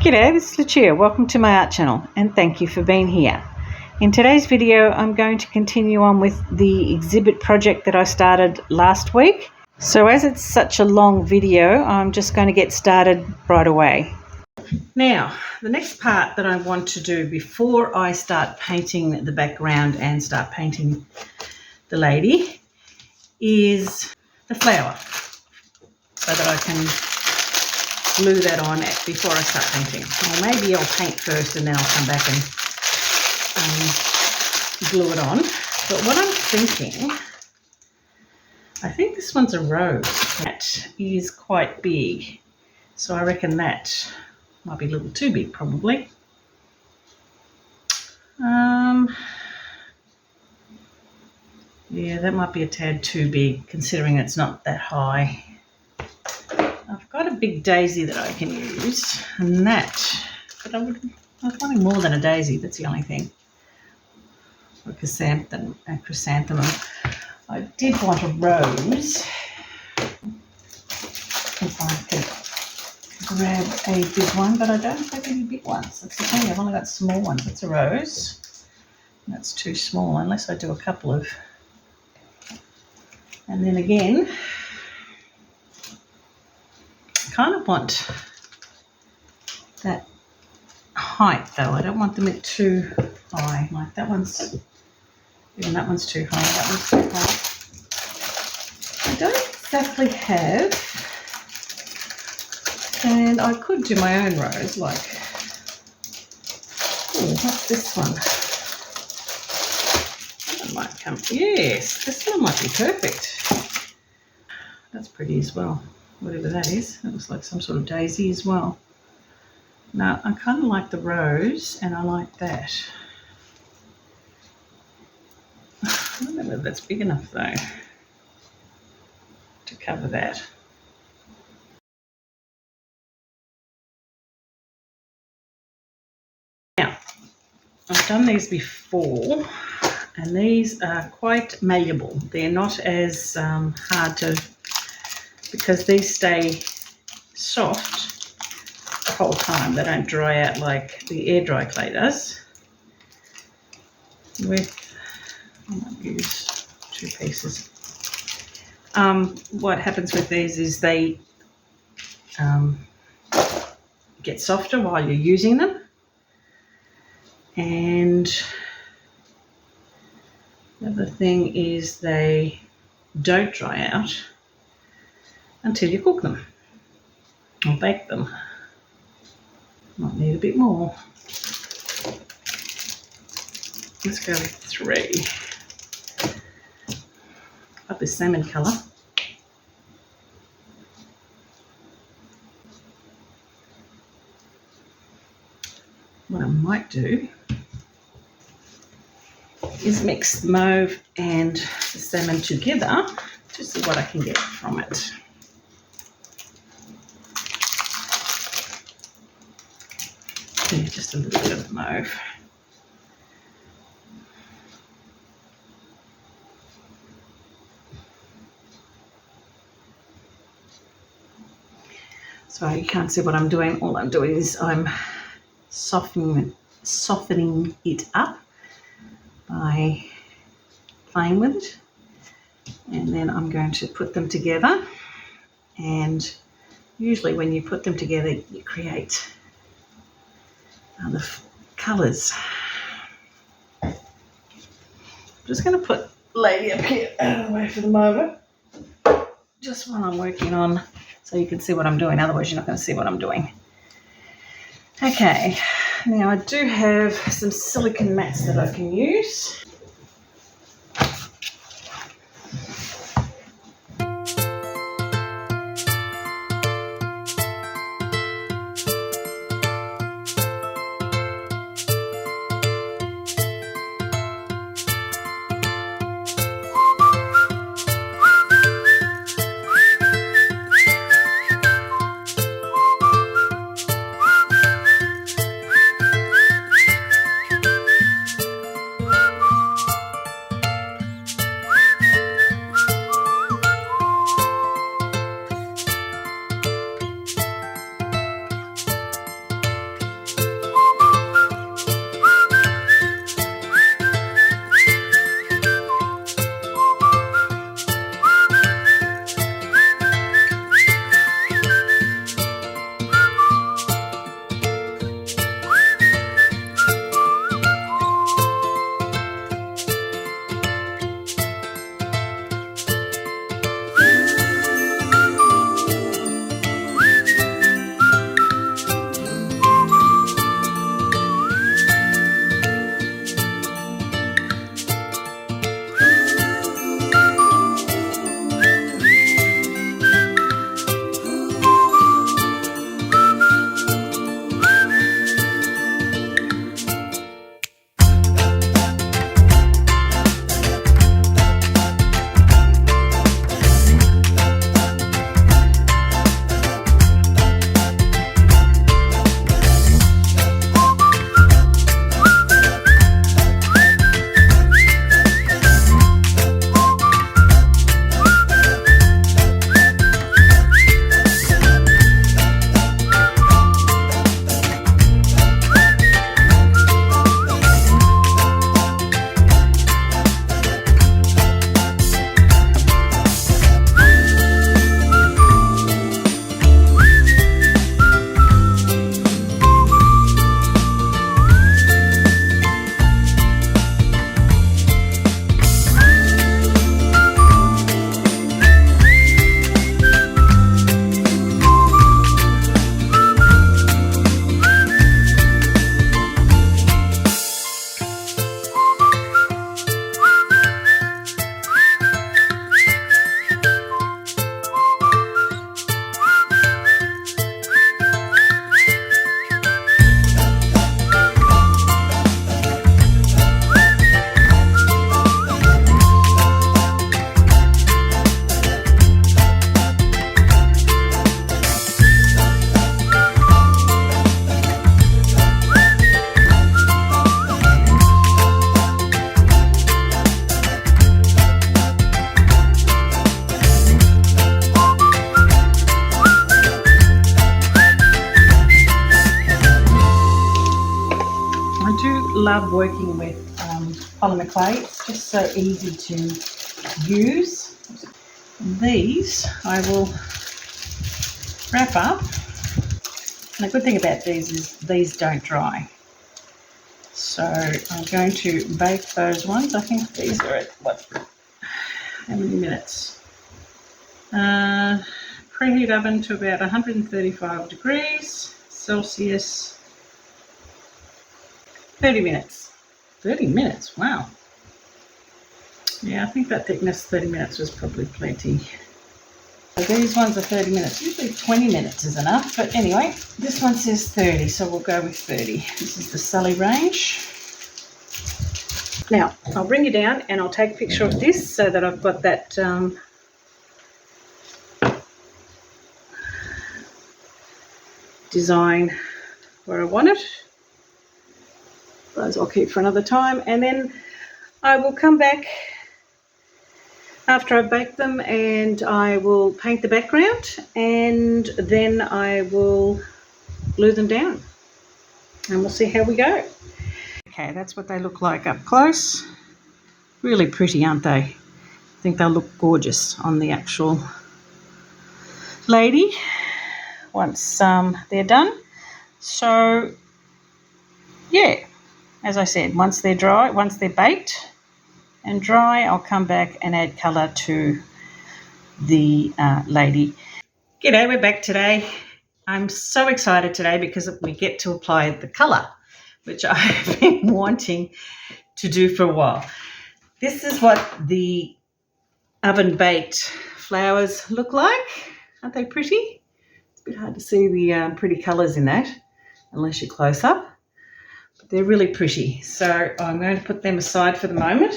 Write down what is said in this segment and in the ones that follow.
G'day, this is Lucia. Welcome to my art channel and thank you for being here. In today's video I'm going to continue on with the exhibit project that I started last week. So as it's such a long video, I'm just going to get started right away. Now, the next part that I want to do before I start painting the background and start painting the lady is the flower, so that I can glue that on before I start painting. Or maybe I'll paint first and then I'll come back and glue it on. But what I'm thinking, I think this one's a rose. That is quite big. So I reckon that might be a little too big probably. Yeah, that might be a tad too big considering it's not that high. I've got a big daisy that I can use, and that, but I was wanting more than a daisy, that's the only thing. Or a chrysanthemum. I did want a rose. If I could grab a big one, but I don't have any big ones. That's the thing, I've only got small ones. That's a rose. That's too small unless I do a couple of. And then again, kind of want that height though. I don't want them at too high. Like that one's, even that one's too high. That one's too high. I don't exactly have, and I could do my own rose. Like, oh, what's this one? That might come. Yes, this one might be perfect. That's pretty as well. Whatever that is. It looks like some sort of daisy as well. Now, I kind of like the rose and I like that. I don't know whether that's big enough though to cover that. Now, I've done these before and these are quite malleable. They're not as hard to, because these stay soft the whole time. They don't dry out like the air dry clay does. With, I might use 2 pieces. What happens with these is they get softer while you're using them, and the other thing is they don't dry out until you cook them or bake them. Might need a bit more. Let's go with 3. Got this salmon colour. What I might do is mix the mauve and the salmon together to see what I can get from it. Yeah, just a little bit of mauve. So you can't see what I'm doing. All I'm doing is I'm softening it up by playing with it. And then I'm going to put them together. And usually when you put them together, you create the colours. I'm just going to put lady up here out of the way for the moment, just while I'm working on, so you can see what I'm doing. Otherwise you're not going to see what I'm doing. Okay, now I do have some silicone mats that I can use. love working with polymer clay. It's just so easy to use. And these I will wrap up. And the good thing about these is these don't dry. So I'm going to bake those ones. I think these are at how many minutes? Preheat oven to about 135 degrees Celsius. 30 minutes. 30 minutes, wow. Yeah, I think that thickness, 30 minutes was probably plenty. So these ones are 30 minutes. Usually 20 minutes is enough. But anyway, this one says 30, so we'll go with 30. This is the Sully range. Now, I'll bring you down and I'll take a picture of this so that I've got that design where I want it. Those I'll keep for another time, and then I will come back after I bake them and I will paint the background, and then I will glue them down and we'll see how we go. Okay, that's what they look like up close. Really pretty, aren't they? I think they'll look gorgeous on the actual lady once they're done. So yeah, as I said, once they're dry, once they're baked and dry, I'll come back and add colour to the lady. G'day, we're back today. I'm so excited today because we get to apply the colour, which I've been wanting to do for a while. This is what the oven baked flowers look like. Aren't they pretty? It's a bit hard to see the pretty colours in that unless you're close up. But they're really pretty. So I'm going to put them aside for the moment.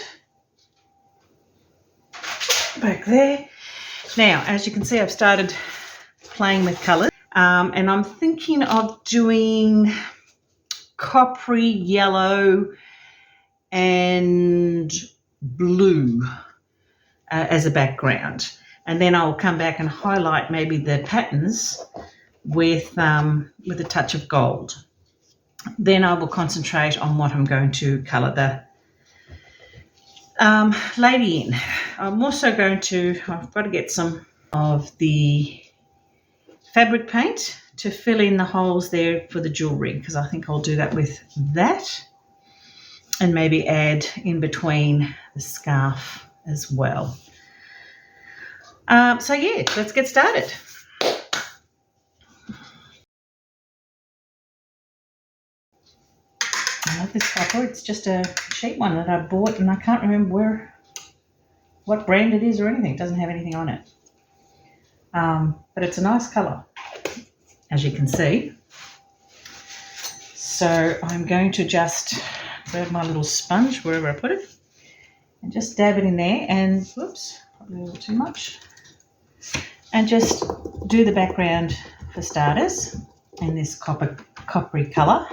Back there. Now, as you can see, I've started playing with colours. And I'm thinking of doing coppery yellow and blue as a background, and then I'll come back and highlight maybe the patterns with a touch of gold. Then I will concentrate on what I'm going to colour the lady in. I'm also going to, I've got to get some of the fabric paint to fill in the holes there for the jewellery, because I think I'll do that with that, and maybe add in between the scarf as well. So yeah, let's get started. I love this copper. It's just a cheap one that I bought, and I can't remember what brand it is or anything. It doesn't have anything on it. But it's a nice colour, as you can see. So I'm going to just grab my little sponge wherever I put it and just dab it in there, and whoops, probably a little too much, and just do the background for starters in this coppery colour,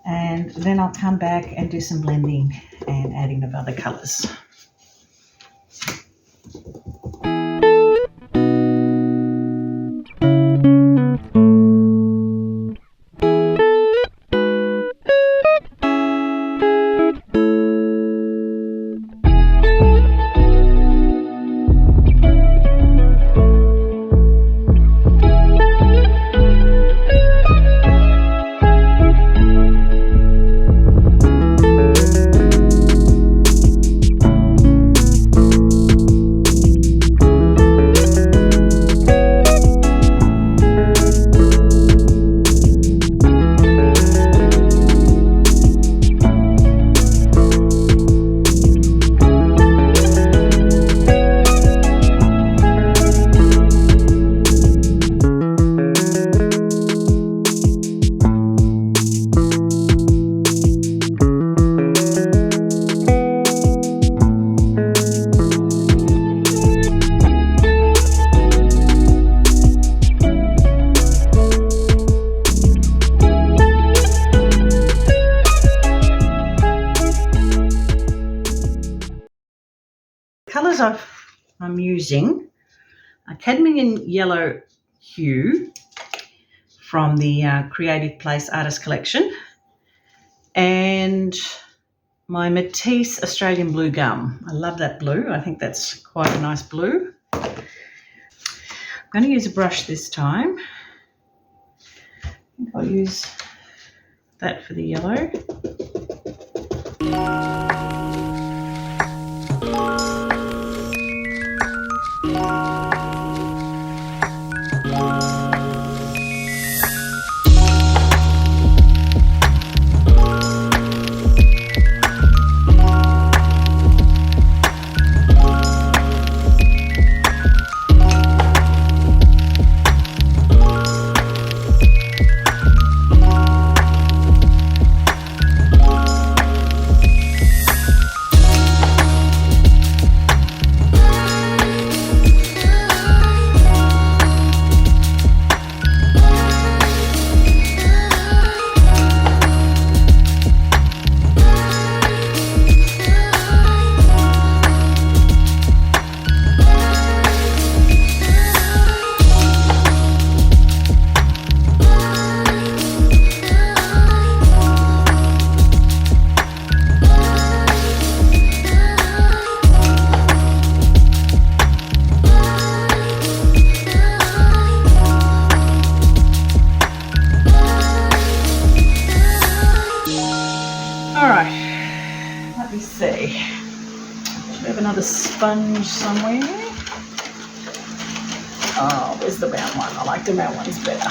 and then I'll come back and do some blending and adding of other colours. Colours I'm using a cadmium yellow hue from the Creative Place Artist Collection, and my Matisse Australian blue gum. I love that blue. I think that's quite a nice blue. I'm going to use a brush this time. I think I'll use that for the yellow. Sponge somewhere. Oh, where's the round one? I like the round ones better.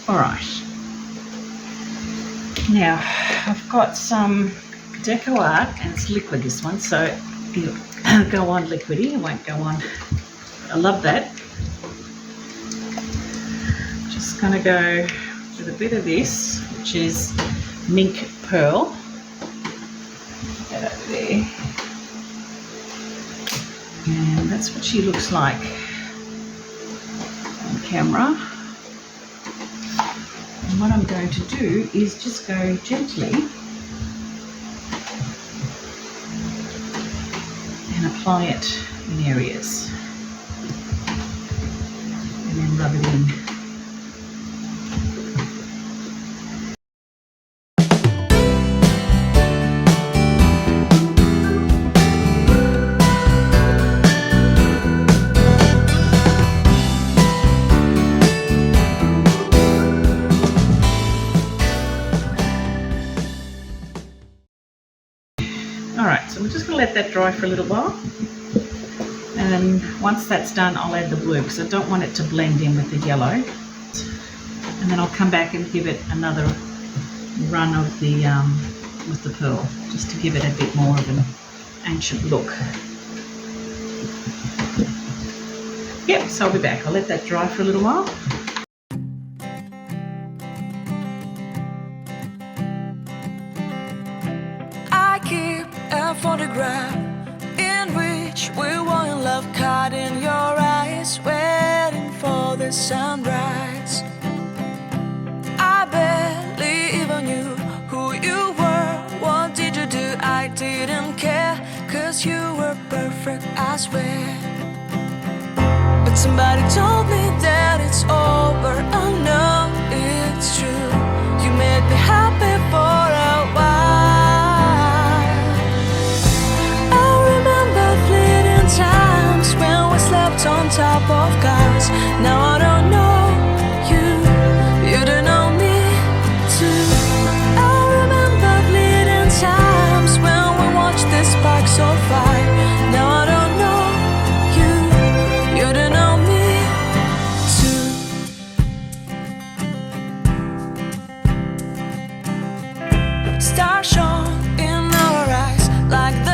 All right. Now, I've got some Deco Art, and it's liquid, this one, so it'll go on liquidy. It won't go on. I love that. Just going to go with a bit of this, which is Mink Pearl. Get over there. And that's what she looks like on camera. And what I'm going to do is just go gently and apply it in areas and then rub it in. Alright, so we're just going to let that dry for a little while, and then once that's done I'll add the blue because I don't want it to blend in with the yellow, and then I'll come back and give it another run of the with the pearl just to give it a bit more of an ancient look. Yep, so I'll be back. I'll let that dry for a little while. Photograph in which we were in love, caught in your eyes, waiting for the sunrise. I barely even knew who you were. What did you do? I didn't care, 'cause you were perfect, I swear. But somebody told me that it's over. I know it's true. You made me happy for a while. Times when we slept on top of cars. Now I don't know you, you don't know me too. I remember fleeting times when we watched the sparks so fire. Now I don't know you, you don't know me too. Stars shone in our eyes like the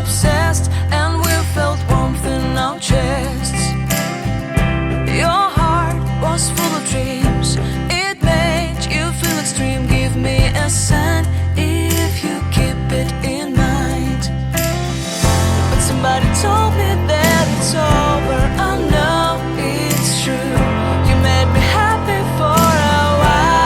obsessed, and we felt warmth in our chests. Your heart was full of dreams. It made you feel extreme. Give me a sign if you keep it in mind. But somebody told me that it's over. I know it's true. You made me happy for a while.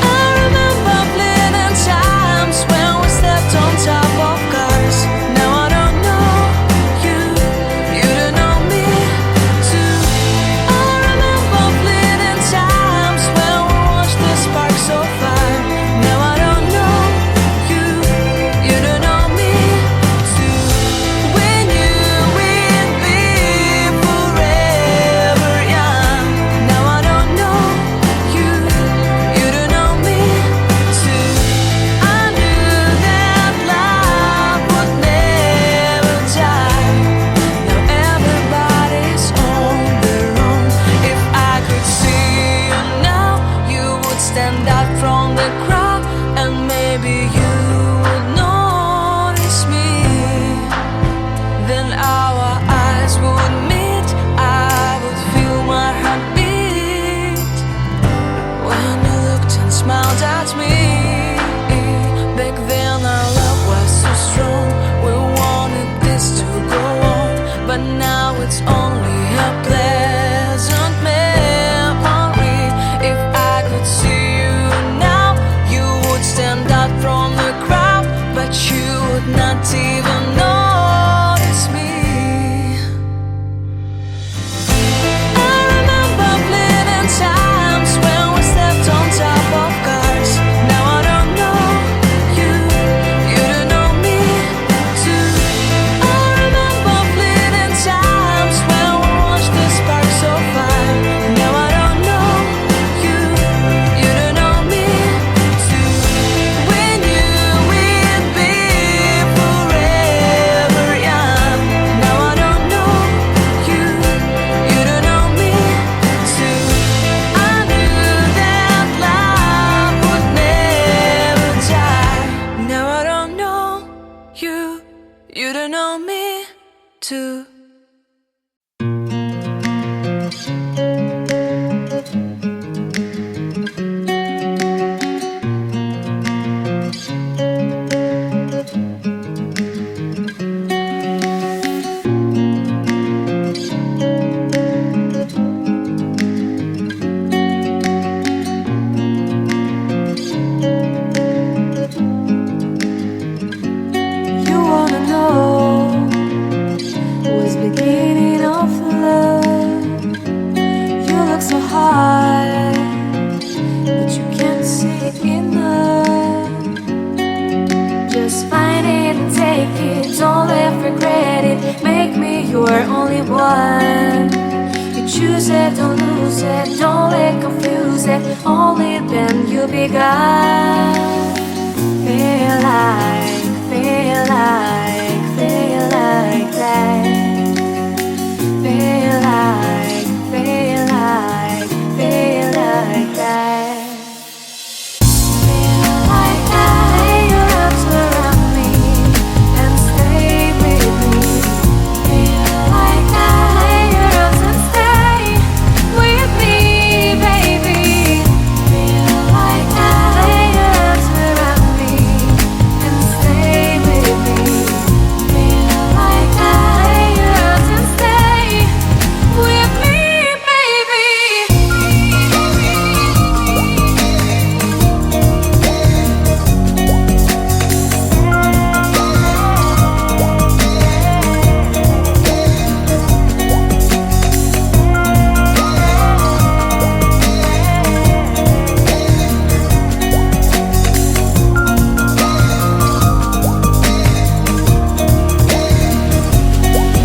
I remember fleeting times when we slept on top of cars. Now I don't know you, you don't know me too. I remember fleeting times but now it's only a pleasant memory. If I could see you now, you would stand out from the crowd, but you would not even notice me. I remember fleeting times when we slept on top of cars. Now I don't know you, you don't know me too. I remember fleeting times when we watched the sparks so far. Now I don't know you, you don't know me too. We knew we'd be forever young. Now I don't know you, you don't know me too. I knew that love would never die. Now I don't know you, you don't know me too. You wanna know what's beginning of love? You look so high, but you can't see enough. Just find it and take it, don't let regret it. Make me your only one. You choose it, don't lose it, don't let confuse it. Only then you'll be God. Feel like, feel like, feel like that. Feel like, feel like, feel like that. Feel like that. Lay your arms around me and stay with me. Feel like that. Lay your arms and stay with me, baby. Feel like that. Lay your arms around me and stay with me. Feel like that. Lay your arms and stay with me, baby.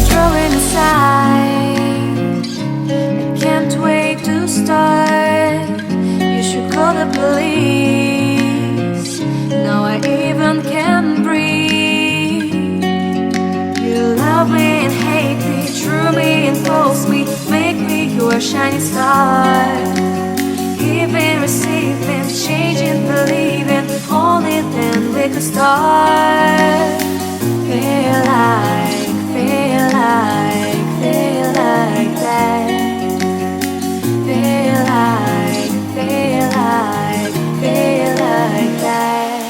Drawing aside, I can't wait to start. You should call the police. Now I even can breathe. You love me and hate me, true me and false me. Make me your shining star. Giving, receiving, changing, believing. Only then we could start. Feel like, feel like, feel like that. Feel like, feel like, feel like that.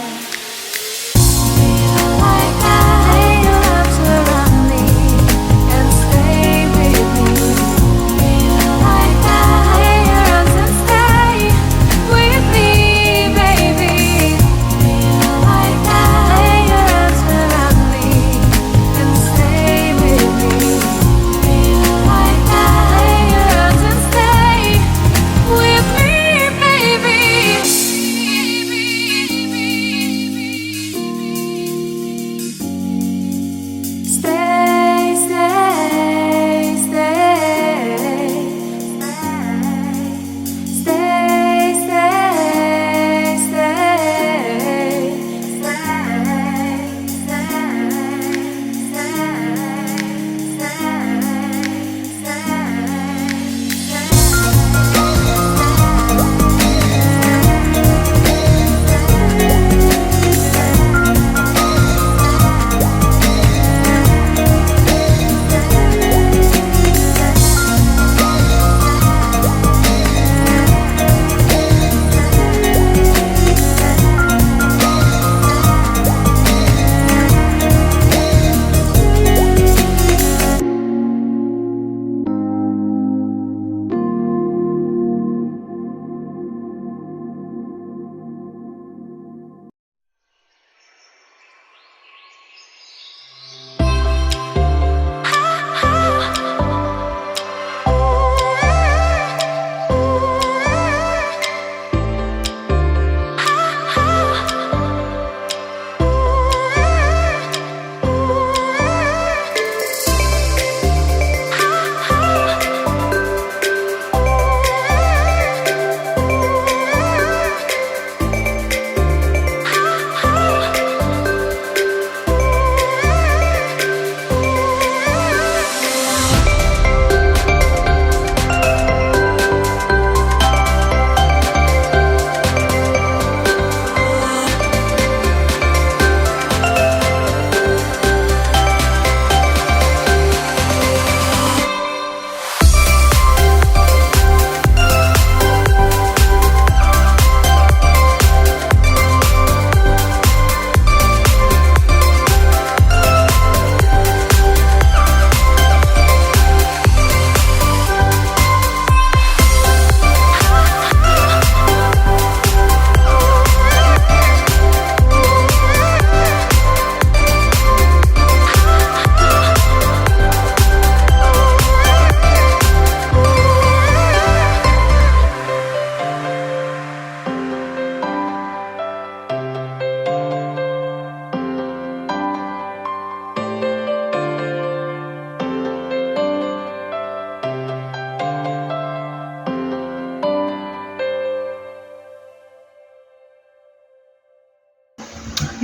Feel like that. Lay your arms around me and stay with me. Feel like that. Lay your arms and stay with me, baby. Feel like that. Lay your arms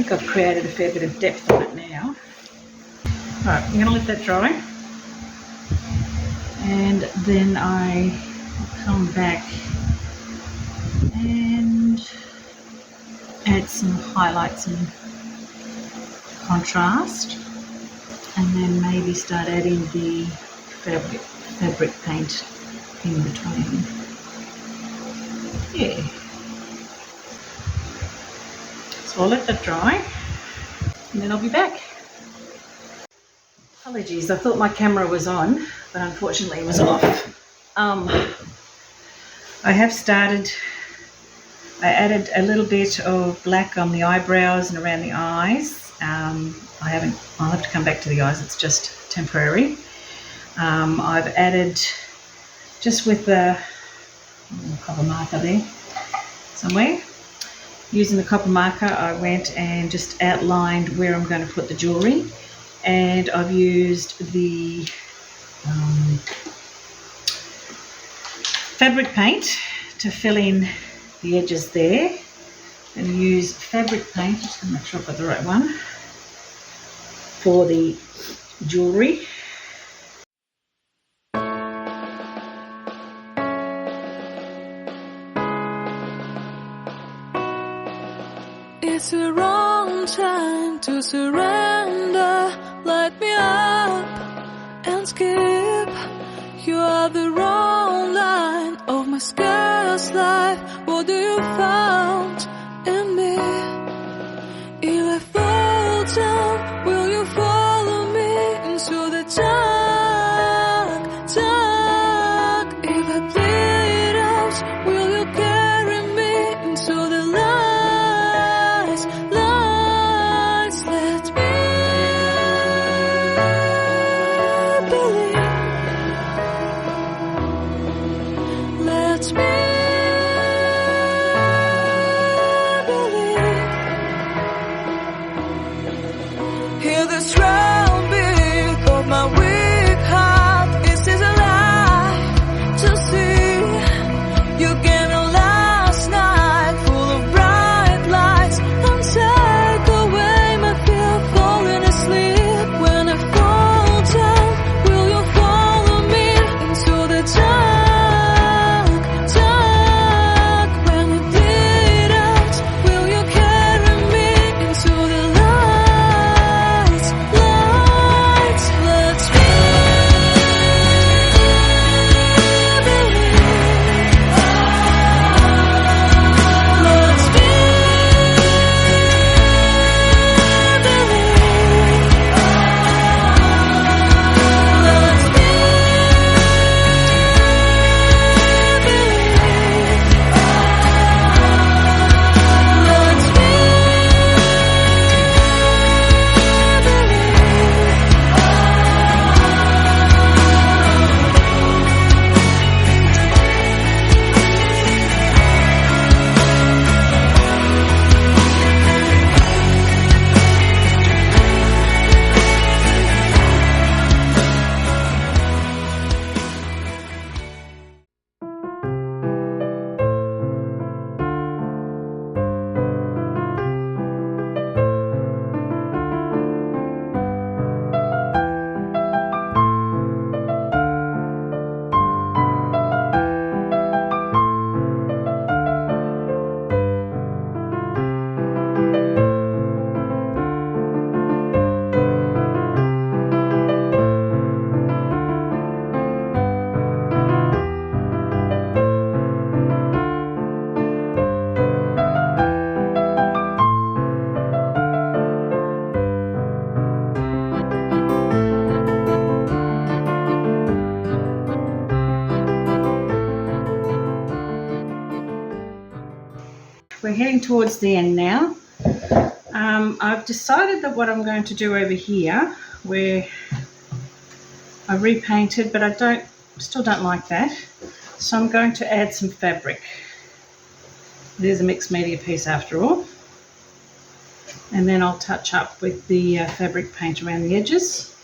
think I've created a fair bit of depth on it now. Alright, I'm going to let that dry, and then I will come back and add some highlights and contrast, and then maybe start adding the fabric paint in between. Yeah. So I'll let that dry and then I'll be back. Apologies, I thought my camera was on, but unfortunately it was off. I added a little bit of black on the eyebrows and around the eyes. I'll have to come back to the eyes, it's just temporary. I've added, just with the copper marker there somewhere, using the copper marker, I went and just outlined where I'm going to put the jewellery, and I've used the fabric paint to fill in the edges there. I'm going to use fabric paint, just going to make sure I've got the right one, for the jewellery. It's the wrong time to surrender. Light me up and skip. You are the wrong line of my scarce life. What do you found in me? If I fall down, will you follow me into the dark, dark? If I bleed out, will you carry me into the lights, lights? Let me believe. Let me believe. Hear the strong beat of my weak heart. Is this a lie to see? You came on last night, full of bright lights, and take away my fear of falling asleep. When I fall down, will you follow me into the dark, dark? When I bleed out, will you carry me into the lights, lights? Let me We're heading towards the end now. I've decided that what I'm going to do over here, where I repainted, but I still don't like that, so I'm going to add some fabric. It is a mixed media piece after all, and then I'll touch up with the fabric paint around the edges.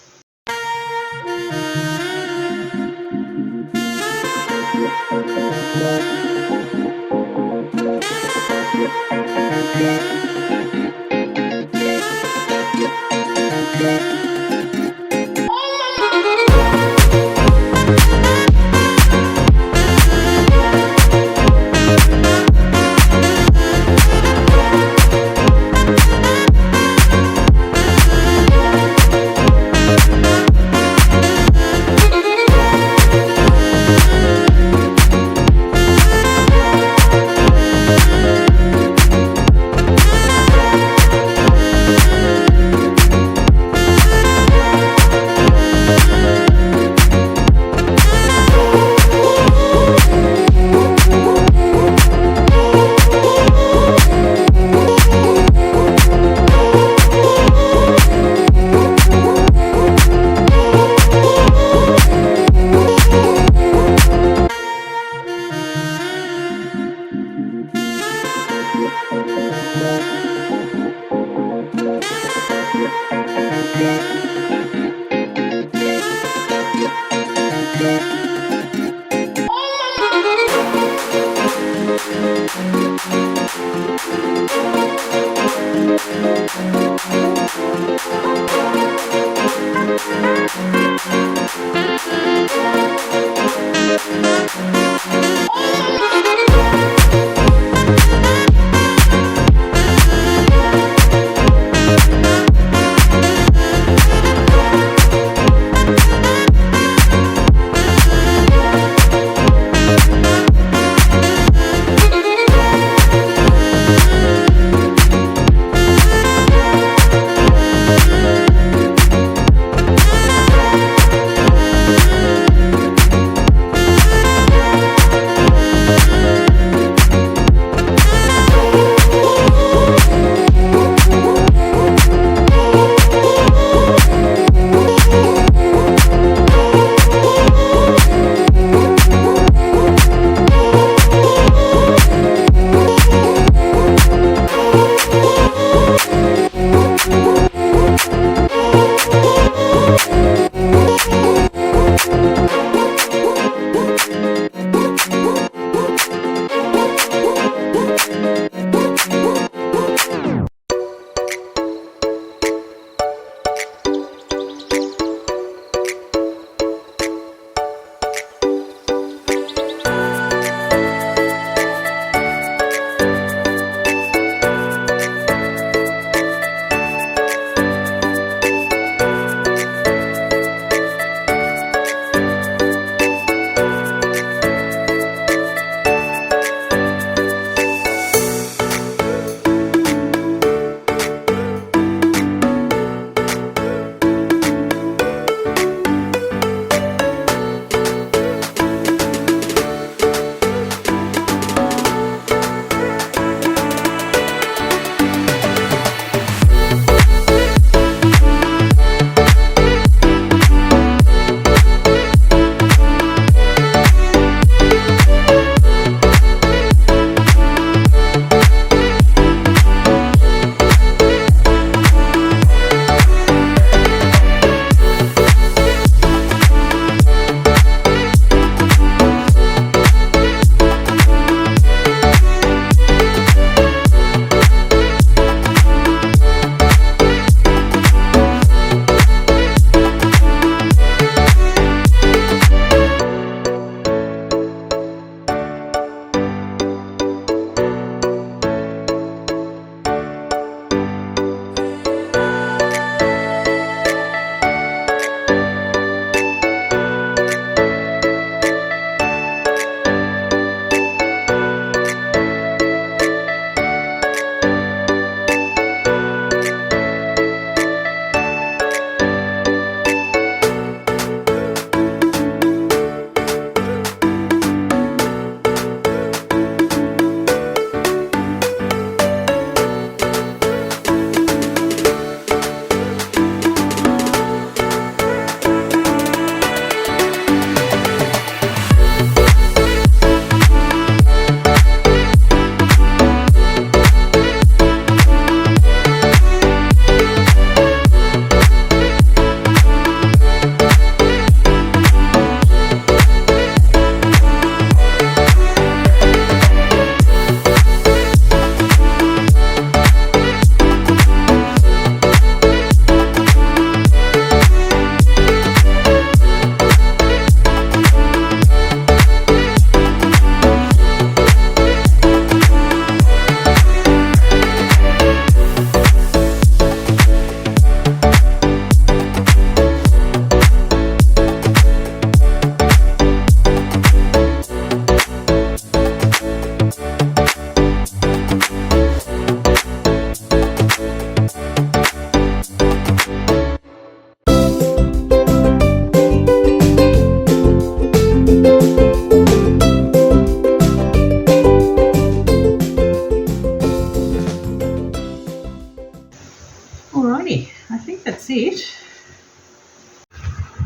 Alrighty, I think that's it.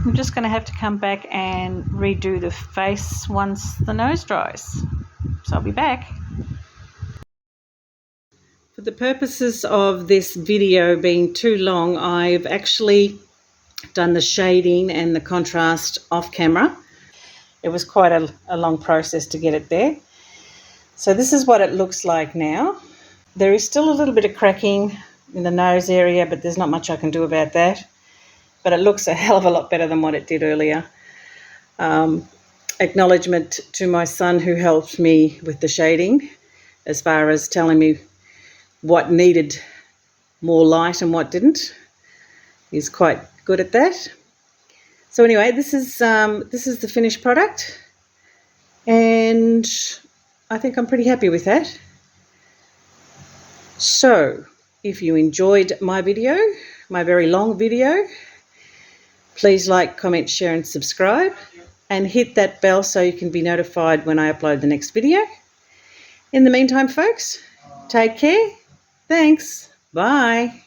I'm just going to have to come back and redo the face once the nose dries. So I'll be back. For the purposes of this video being too long, I've actually done the shading and the contrast off camera. It was quite a long process to get it there. So this is what it looks like now. There is still a little bit of cracking in the nose area, but there's not much I can do about that. But it looks a hell of a lot better than what it did earlier. Acknowledgement to my son who helped me with the shading, as far as telling me what needed more light and what didn't. He's quite good at that. So anyway, this is the finished product, and I think I'm pretty happy with that. So if you enjoyed my video, my very long video, please like, comment, share and subscribe, and hit that bell so you can be notified when I upload the next video. In the meantime, folks, take care. Thanks. Bye.